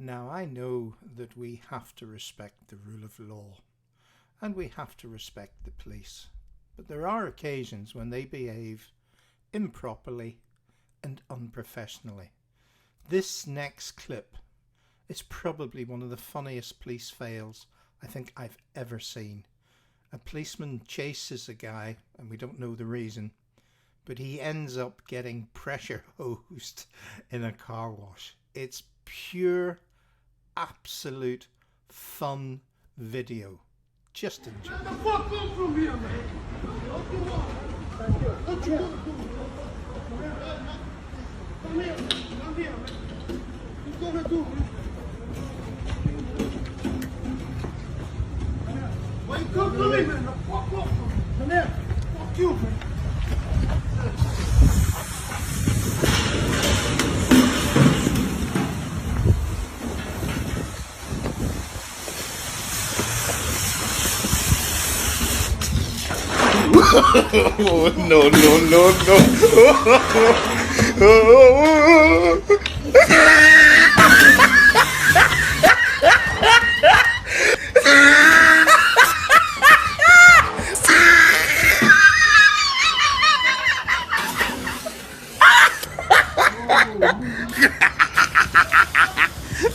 Now, I know that we have to respect the rule of law and we have to respect the police, but there are occasions when they behave improperly and unprofessionally. This next clip is probably one of the funniest police fails I think I've ever seen. A policeman chases a guy, and we don't know the reason, but he ends up getting pressure hosed in a car wash. It's pure, absolute fun video. Just enjoy. Get the fuck up from here, man. What you gonna do? Come here, man. What you gonna do, man? Why you come to me, man? The fuck up from me. Come here. Fuck you, man. No, no, no, no.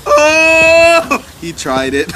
Oh, he tried it.